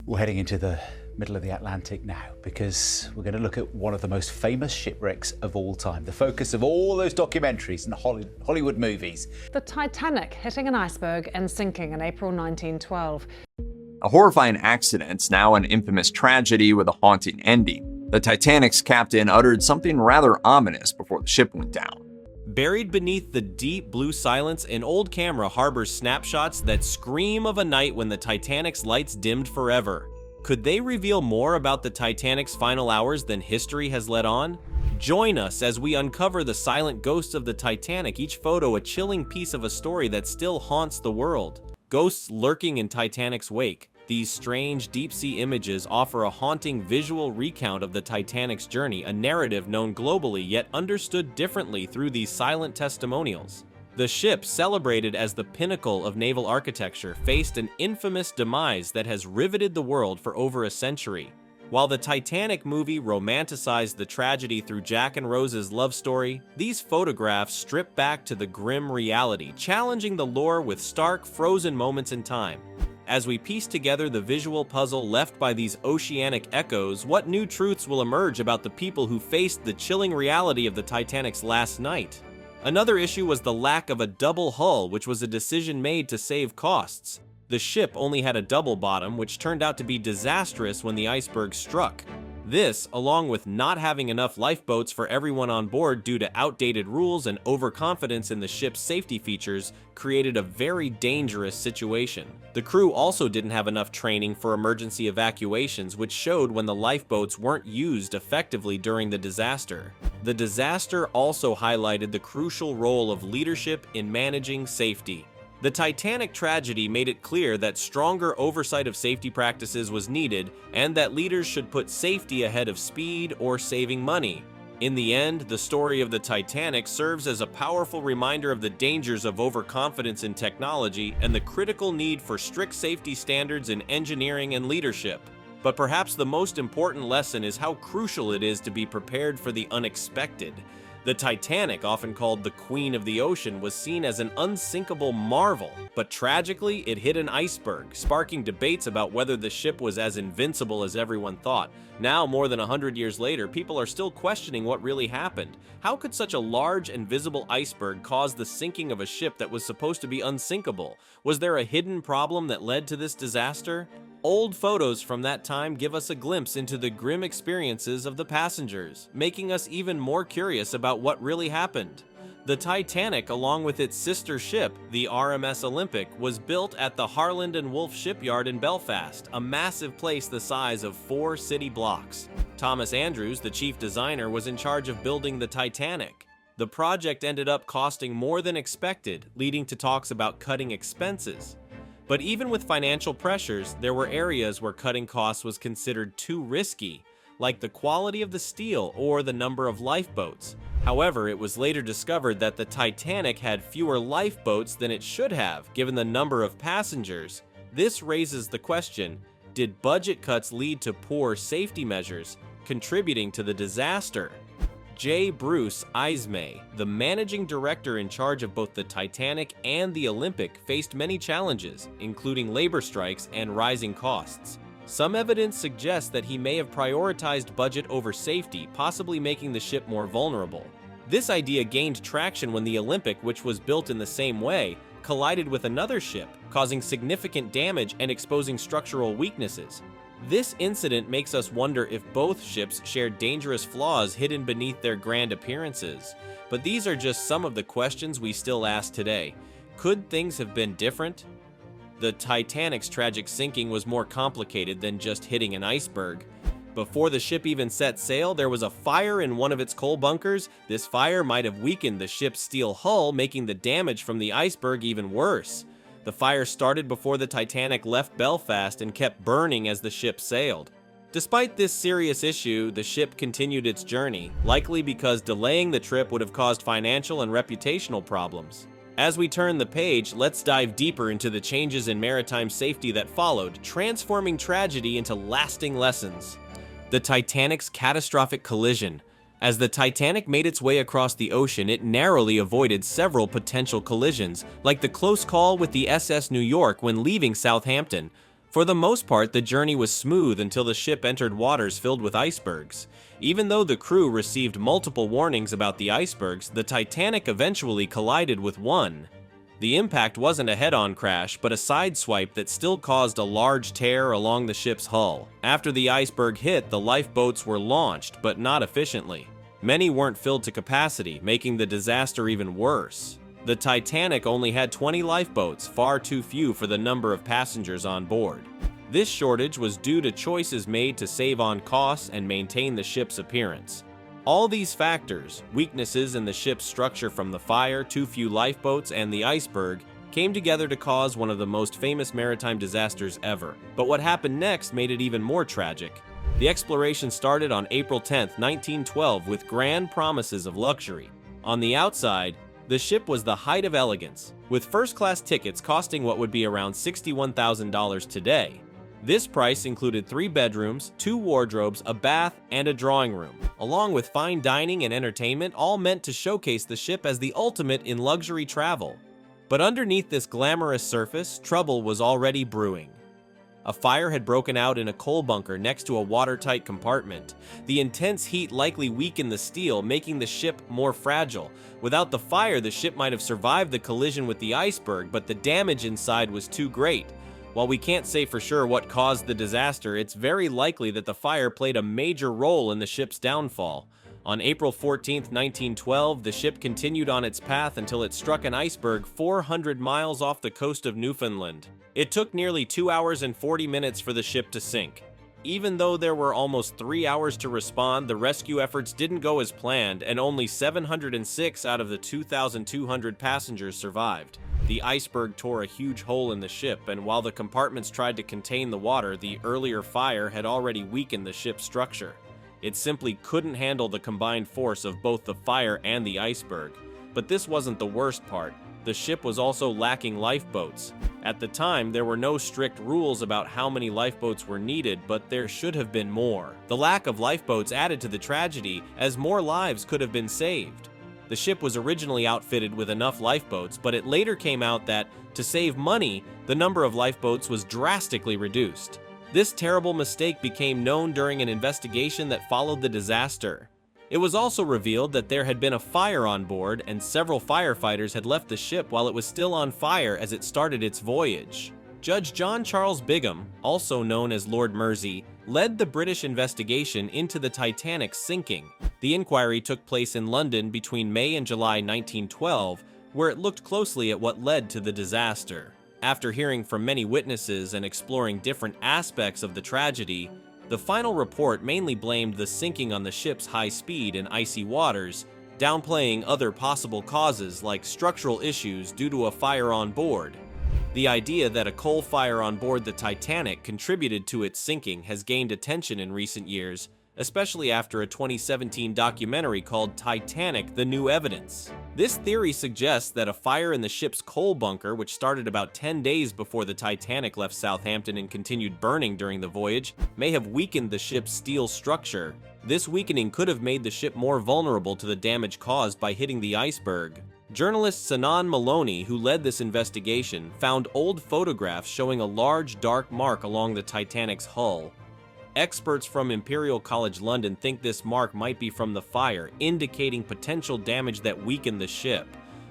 We're heading into the middle of the Atlantic now because we're going to look at one of the most famous shipwrecks of all time, the focus of all those documentaries and Hollywood movies. The Titanic hitting an iceberg and sinking in April 1912. A horrifying accident, now an infamous tragedy with a haunting ending. The Titanic's captain uttered something rather ominous before the ship went down. Buried beneath the deep blue silence, an old camera harbors snapshots that scream of a night when the Titanic's lights dimmed forever. Could they reveal more about the Titanic's final hours than history has let on? Join us as we uncover the silent ghosts of the Titanic, each photo a chilling piece of a story that still haunts the world. Ghosts lurking in Titanic's wake. These strange, deep-sea images offer a haunting visual recount of the Titanic's journey, a narrative known globally yet understood differently through these silent testimonials. The ship, celebrated as the pinnacle of naval architecture, faced an infamous demise that has riveted the world for over a century. While the Titanic movie romanticized the tragedy through Jack and Rose's love story, these photographs strip back to the grim reality, challenging the lore with stark, frozen moments in time. As we piece together the visual puzzle left by these oceanic echoes, what new truths will emerge about the people who faced the chilling reality of the Titanic's last night? Another issue was the lack of a double hull, which was a decision made to save costs. The ship only had a double bottom, which turned out to be disastrous when the iceberg struck. This, along with not having enough lifeboats for everyone on board due to outdated rules and overconfidence in the ship's safety features, created a very dangerous situation. The crew also didn't have enough training for emergency evacuations, which showed when the lifeboats weren't used effectively during the disaster. The disaster also highlighted the crucial role of leadership in managing safety. The Titanic tragedy made it clear that stronger oversight of safety practices was needed and that leaders should put safety ahead of speed or saving money. In the end, the story of the Titanic serves as a powerful reminder of the dangers of overconfidence in technology and the critical need for strict safety standards in engineering and leadership. But perhaps the most important lesson is how crucial it is to be prepared for the unexpected. The Titanic, often called the Queen of the Ocean, was seen as an unsinkable marvel, but tragically it hit an iceberg, sparking debates about whether the ship was as invincible as everyone thought. Now, more than 100 years later, people are still questioning what really happened. How could such a large and visible iceberg cause the sinking of a ship that was supposed to be unsinkable? Was there a hidden problem that led to this disaster? Old photos from that time give us a glimpse into the grim experiences of the passengers, making us even more curious about what really happened. The Titanic, along with its sister ship, the RMS Olympic, was built at the Harland and Wolff shipyard in Belfast, a massive place the size of 4 city blocks. Thomas Andrews, the chief designer, was in charge of building the Titanic. The project ended up costing more than expected, leading to talks about cutting expenses. But even with financial pressures, there were areas where cutting costs was considered too risky, like the quality of the steel or the number of lifeboats. However, it was later discovered that the Titanic had fewer lifeboats than it should have, given the number of passengers. This raises the question, did budget cuts lead to poor safety measures, contributing to the disaster? J. Bruce Ismay, the managing director in charge of both the Titanic and the Olympic, faced many challenges, including labor strikes and rising costs. Some evidence suggests that he may have prioritized budget over safety, possibly making the ship more vulnerable. This idea gained traction when the Olympic, which was built in the same way, collided with another ship, causing significant damage and exposing structural weaknesses. This incident makes us wonder if both ships shared dangerous flaws hidden beneath their grand appearances. But these are just some of the questions we still ask today. Could things have been different? The Titanic's tragic sinking was more complicated than just hitting an iceberg. Before the ship even set sail, there was a fire in one of its coal bunkers. This fire might have weakened the ship's steel hull, making the damage from the iceberg even worse. The fire started before the Titanic left Belfast and kept burning as the ship sailed. Despite this serious issue, the ship continued its journey, likely because delaying the trip would have caused financial and reputational problems. As we turn the page, let's dive deeper into the changes in maritime safety that followed, transforming tragedy into lasting lessons. The Titanic's catastrophic collision. As the Titanic made its way across the ocean, it narrowly avoided several potential collisions, like the close call with the SS New York when leaving Southampton. For the most part, the journey was smooth until the ship entered waters filled with icebergs. Even though the crew received multiple warnings about the icebergs, the Titanic eventually collided with one. The impact wasn't a head-on crash, but a sideswipe that still caused a large tear along the ship's hull. After the iceberg hit, the lifeboats were launched, but not efficiently. Many weren't filled to capacity, making the disaster even worse. The Titanic only had 20 lifeboats, far too few for the number of passengers on board. This shortage was due to choices made to save on costs and maintain the ship's appearance. All these factors, weaknesses in the ship's structure from the fire, too few lifeboats, and the iceberg, came together to cause one of the most famous maritime disasters ever. But what happened next made it even more tragic. The exploration started on April 10, 1912, with grand promises of luxury. On the outside, the ship was the height of elegance, with first-class tickets costing what would be around $61,000 today. This price included 3 bedrooms, 2 wardrobes, a bath, and a drawing room, along with fine dining and entertainment, all meant to showcase the ship as the ultimate in luxury travel. But underneath this glamorous surface, trouble was already brewing. A fire had broken out in a coal bunker next to a watertight compartment. The intense heat likely weakened the steel, making the ship more fragile. Without the fire, the ship might have survived the collision with the iceberg, but the damage inside was too great. While we can't say for sure what caused the disaster, it's very likely that the fire played a major role in the ship's downfall. On April 14, 1912, the ship continued on its path until it struck an iceberg 400 miles off the coast of Newfoundland. It took nearly 2 hours and 40 minutes for the ship to sink. Even though there were almost 3 hours to respond, the rescue efforts didn't go as planned, and only 706 out of the 2,200 passengers survived. The iceberg tore a huge hole in the ship, and while the compartments tried to contain the water, the earlier fire had already weakened the ship's structure. It simply couldn't handle the combined force of both the fire and the iceberg. But this wasn't the worst part. The ship was also lacking lifeboats. At the time, there were no strict rules about how many lifeboats were needed, but there should have been more. The lack of lifeboats added to the tragedy, as more lives could have been saved. The ship was originally outfitted with enough lifeboats, but it later came out that, to save money, the number of lifeboats was drastically reduced. This terrible mistake became known during an investigation that followed the disaster. It was also revealed that there had been a fire on board, and several firefighters had left the ship while it was still on fire as it started its voyage. Judge John Charles Bigham, also known as Lord Mersey, led the British investigation into the Titanic's sinking. The inquiry took place in London between May and July 1912, where it looked closely at what led to the disaster. After hearing from many witnesses and exploring different aspects of the tragedy, the final report mainly blamed the sinking on the ship's high speed in icy waters, downplaying other possible causes like structural issues due to a fire on board. The idea that a coal fire on board the Titanic contributed to its sinking has gained attention in recent years, especially after a 2017 documentary called Titanic: The New Evidence. This theory suggests that a fire in the ship's coal bunker, which started about 10 days before the Titanic left Southampton and continued burning during the voyage, may have weakened the ship's steel structure. This weakening could have made the ship more vulnerable to the damage caused by hitting the iceberg. Journalist Sinan Maloney, who led this investigation, found old photographs showing a large dark mark along the Titanic's hull. Experts from Imperial College London think this mark might be from the fire, indicating potential damage that weakened the ship.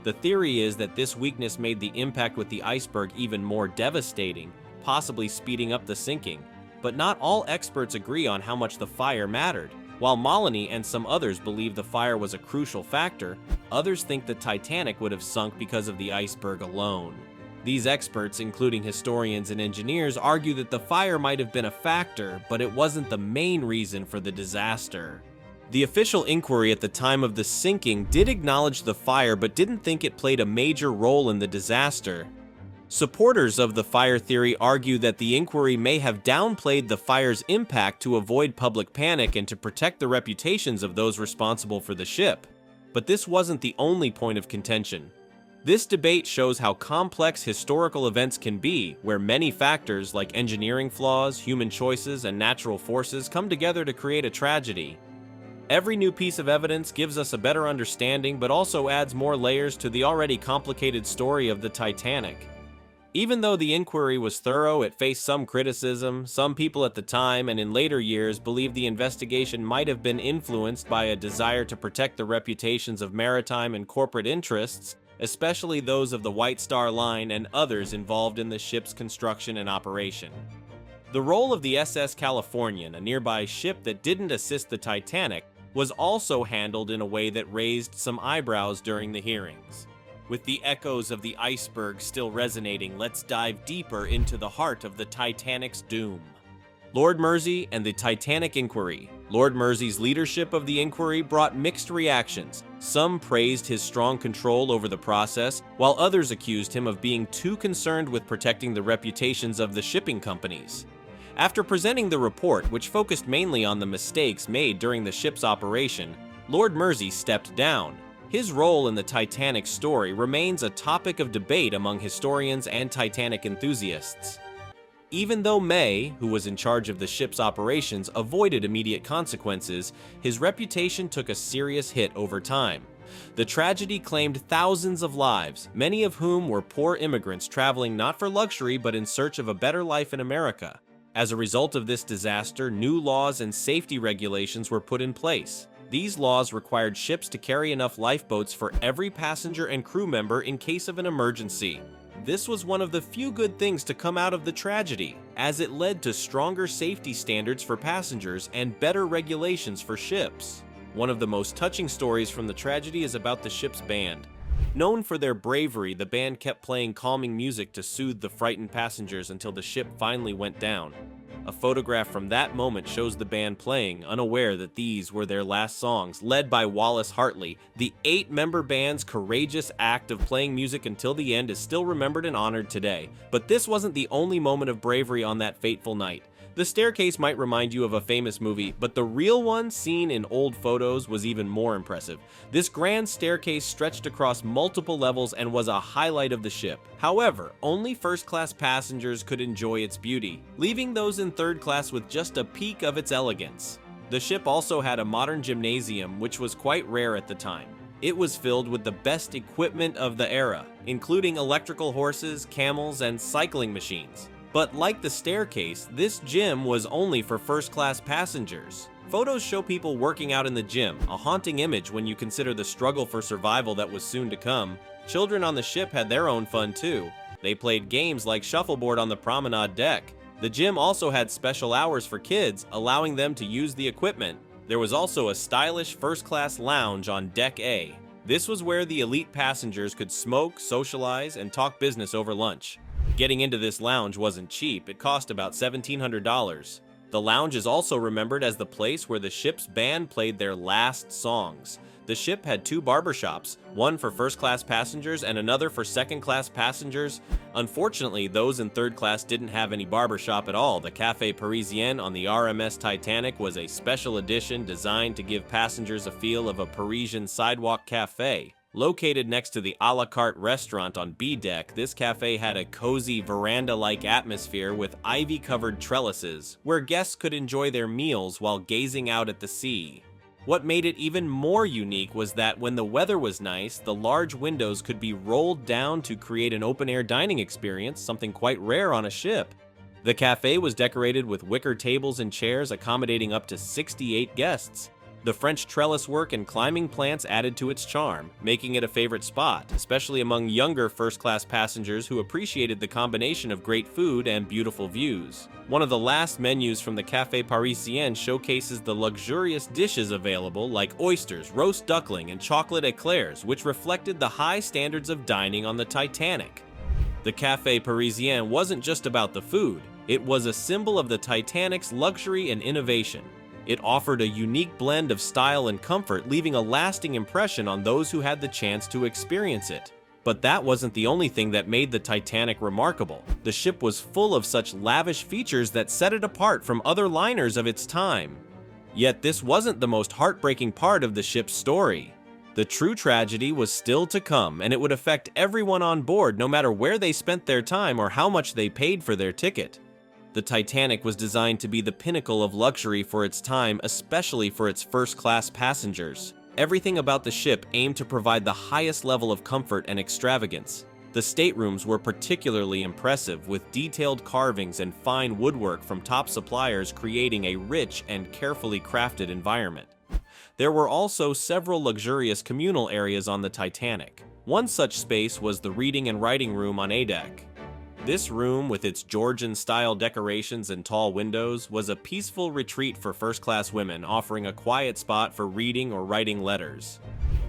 The theory is that this weakness made the impact with the iceberg even more devastating, possibly speeding up the sinking. But not all experts agree on how much the fire mattered. While Maloney and some others believe the fire was a crucial factor, others think the Titanic would have sunk because of the iceberg alone. These experts, including historians and engineers, argue that the fire might have been a factor, but it wasn't the main reason for the disaster. The official inquiry at the time of the sinking did acknowledge the fire, but didn't think it played a major role in the disaster. Supporters of the fire theory argue that the inquiry may have downplayed the fire's impact to avoid public panic and to protect the reputations of those responsible for the ship. But this wasn't the only point of contention. This debate shows how complex historical events can be, where many factors like engineering flaws, human choices, and natural forces come together to create a tragedy. Every new piece of evidence gives us a better understanding, but also adds more layers to the already complicated story of the Titanic. Even though the inquiry was thorough, it faced some criticism. Some people at the time and in later years believed the investigation might have been influenced by a desire to protect the reputations of maritime and corporate interests, especially those of the White Star Line and others involved in the ship's construction and operation. The role of the SS Californian, a nearby ship that didn't assist the Titanic, was also handled in a way that raised some eyebrows during the hearings. With the echoes of the iceberg still resonating, let's dive deeper into the heart of the Titanic's doom. Lord Mersey and the Titanic Inquiry. Lord Mersey's leadership of the inquiry brought mixed reactions. Some praised his strong control over the process, while others accused him of being too concerned with protecting the reputations of the shipping companies. After presenting the report, which focused mainly on the mistakes made during the ship's operation, Lord Mersey stepped down. His role in the Titanic story remains a topic of debate among historians and Titanic enthusiasts. Even though May, who was in charge of the ship's operations, avoided immediate consequences, his reputation took a serious hit over time. The tragedy claimed thousands of lives, many of whom were poor immigrants traveling not for luxury but in search of a better life in America. As a result of this disaster, new laws and safety regulations were put in place. These laws required ships to carry enough lifeboats for every passenger and crew member in case of an emergency. This was one of the few good things to come out of the tragedy, as it led to stronger safety standards for passengers and better regulations for ships. One of the most touching stories from the tragedy is about the ship's band. Known for their bravery, the band kept playing calming music to soothe the frightened passengers until the ship finally went down. A photograph from that moment shows the band playing, unaware that these were their last songs, led by Wallace Hartley. The 8-member band's courageous act of playing music until the end is still remembered and honored today. But this wasn't the only moment of bravery on that fateful night. The staircase might remind you of a famous movie, but the real one seen in old photos was even more impressive. This grand staircase stretched across multiple levels and was a highlight of the ship. However, only first-class passengers could enjoy its beauty, leaving those in third class with just a peek of its elegance. The ship also had a modern gymnasium, which was quite rare at the time. It was filled with the best equipment of the era, including electrical horses, camels, and cycling machines. But like the staircase, this gym was only for first-class passengers. Photos show people working out in the gym, a haunting image when you consider the struggle for survival that was soon to come. Children on the ship had their own fun too. They played games like shuffleboard on the promenade deck. The gym also had special hours for kids, allowing them to use the equipment. There was also a stylish first-class lounge on Deck A. This was where the elite passengers could smoke, socialize, and talk business over lunch. Getting into this lounge wasn't cheap. It cost about $1,700. The lounge is also remembered as the place where the ship's band played their last songs. The ship had 2 barbershops, one for first-class passengers and another for second-class passengers. Unfortunately, those in third class didn't have any barbershop at all. The Café Parisien on the RMS Titanic was a special edition designed to give passengers a feel of a Parisian sidewalk cafe. Located next to the a la carte restaurant on B deck, this cafe had a cozy veranda-like atmosphere with ivy-covered trellises, where guests could enjoy their meals while gazing out at the sea. What made it even more unique was that when the weather was nice, the large windows could be rolled down to create an open-air dining experience, something quite rare on a ship. The cafe was decorated with wicker tables and chairs accommodating up to 68 guests. The French trellis work and climbing plants added to its charm, making it a favorite spot, especially among younger first-class passengers who appreciated the combination of great food and beautiful views. One of the last menus from the Café Parisien showcases the luxurious dishes available like oysters, roast duckling, and chocolate eclairs, which reflected the high standards of dining on the Titanic. The Café Parisien wasn't just about the food, it was a symbol of the Titanic's luxury and innovation. It offered a unique blend of style and comfort, leaving a lasting impression on those who had the chance to experience it. But that wasn't the only thing that made the Titanic remarkable. The ship was full of such lavish features that set it apart from other liners of its time. Yet this wasn't the most heartbreaking part of the ship's story. The true tragedy was still to come, and it would affect everyone on board no matter where they spent their time or how much they paid for their ticket. The Titanic was designed to be the pinnacle of luxury for its time, especially for its first-class passengers. Everything about the ship aimed to provide the highest level of comfort and extravagance. The staterooms were particularly impressive, with detailed carvings and fine woodwork from top suppliers creating a rich and carefully crafted environment. There were also several luxurious communal areas on the Titanic. One such space was the reading and writing room on A deck. This room, with its Georgian-style decorations and tall windows, was a peaceful retreat for first-class women, offering a quiet spot for reading or writing letters.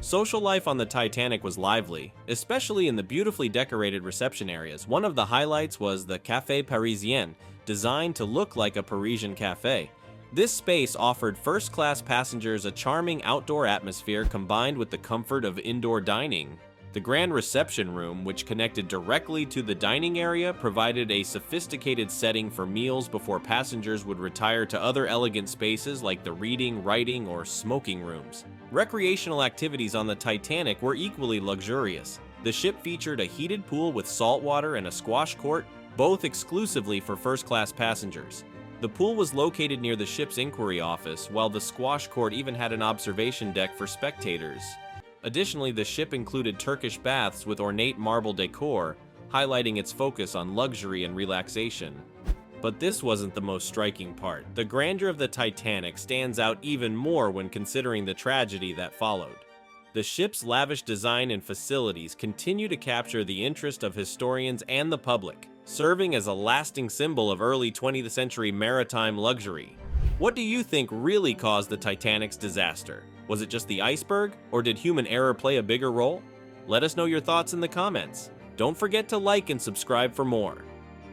Social life on the Titanic was lively, especially in the beautifully decorated reception areas. One of the highlights was the Café Parisien, designed to look like a Parisian cafe. This space offered first-class passengers a charming outdoor atmosphere combined with the comfort of indoor dining. The grand reception room, which connected directly to the dining area, provided a sophisticated setting for meals before passengers would retire to other elegant spaces like the reading, writing, or smoking rooms. Recreational activities on the Titanic were equally luxurious. The ship featured a heated pool with salt water and a squash court, both exclusively for first-class passengers. The pool was located near the ship's inquiry office, while the squash court even had an observation deck for spectators. Additionally, the ship included Turkish baths with ornate marble decor, highlighting its focus on luxury and relaxation. But this wasn't the most striking part. The grandeur of the Titanic stands out even more when considering the tragedy that followed. The ship's lavish design and facilities continue to capture the interest of historians and the public, serving as a lasting symbol of early 20th century maritime luxury. What do you think really caused the Titanic's disaster? Was it just the iceberg, or did human error play a bigger role? Let us know your thoughts in the comments. Don't forget to like and subscribe for more.